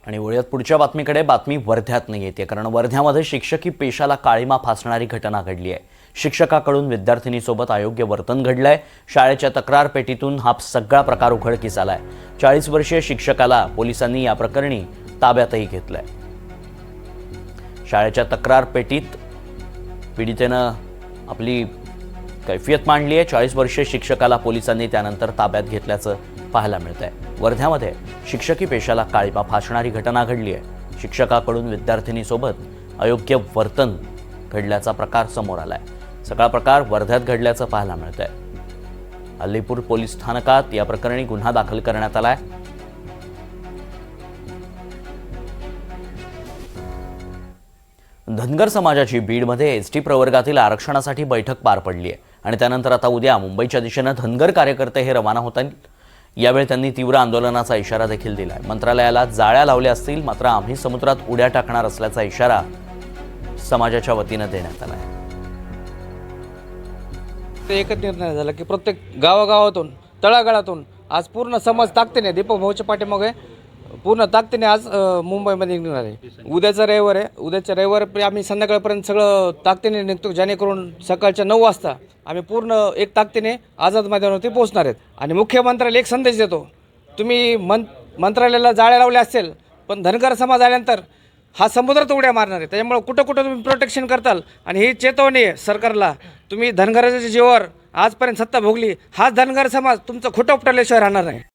आणि वळूयात पुढच्या बातमीकडे। बातमी वर्ध्यातून येते, कारण वर्ध्यामध्ये शिक्षकी पेशाला काळीमा फासणारी घटना घडली आहे। शिक्षकाकडून विद्यार्थिनीसोबत अयोग्य वर्तन घडलंय। शाळेच्या तक्रार पेटीतून हा सगळा प्रकार उघडकीस आलाय। 40 वर्षीय शिक्षकाला पोलिसांनी या प्रकरणी ताब्यातही घेतलंय। शाळेच्या तक्रार पेटीत पीडितेनं आपली कैफियत मांडली आहे। 40 वर्षीय शिक्षकाला पोलिसांनी त्यानंतर ताब्यात घेतल्याचं पाहायला मिळतंय। वर्ध्यामध्ये शिक्षकी पेशाला काळीमा फासणारी घटना घडली आहे। शिक्षकाकडून विद्यार्थिनीसोबत अयोग्य वर्तन घडल्याचा प्रकार समोर आलाय। सगळा प्रकार वर्ध्यात घडल्याचं पाहायला मिळतंय। अलीपूर पोलीस स्थानकात या प्रकरणी गुन्हा दाखल करण्यात आलाय। धनगर समाजाची बीडमध्ये एसटी प्रवर्गातील आरक्षणासाठी बैठक पार पडली आहे आणि त्यानंतर आता उद्या मुंबईच्या दिशेने धनगर कार्यकर्ते हे रवाना होतील। यावेळी त्यांनी तीव्र आंदोलनाचा इशारा देखील दिलाय। मंत्रालयाला जाळ्या लावल्या असतील, मात्र आम्ही समुद्रात उड्या टाकणार असल्याचा इशारा समाजाच्या वतीने देण्यात आला आहे। एकच निर्णय झाला की प्रत्येक गावागावातून तळागाळातून आज पूर्ण समाज ताकदीने दीपक भाऊच्या पाठीमागे पूर्ण ताकदीने आज मुंबईमध्ये निघणार आहे। उद्याचा रविवार आहे। उद्याच्या रविवारी आम्ही संध्याकाळपर्यंत सगळं ताकदीने निघतो, जेणेकरून सकाळच्या 9 वाजता आम्ही पूर्ण एक ताकदीने आझाद मैदानावरती पोहोचणार आहेत। आणि मुख्यमंत्र्याला एक संदेश देतो, तुम्ही मंत्रालयाला जाळ्या लावल्या असेल, पण धनगर समाज आल्यानंतर हा समुद्रात उड्या मारणार आहे। त्यामुळे कुठं कुठं तुम्ही प्रोटेक्शन करताल, आणि ही चेतवणी आहे सरकारला, तुम्ही धनगराच्या जीवावर आजपर्यंत सत्ता भोगली, हाच धनगर समाज तुमचं खोटं उपटल्याशिवाय राहणार नाही।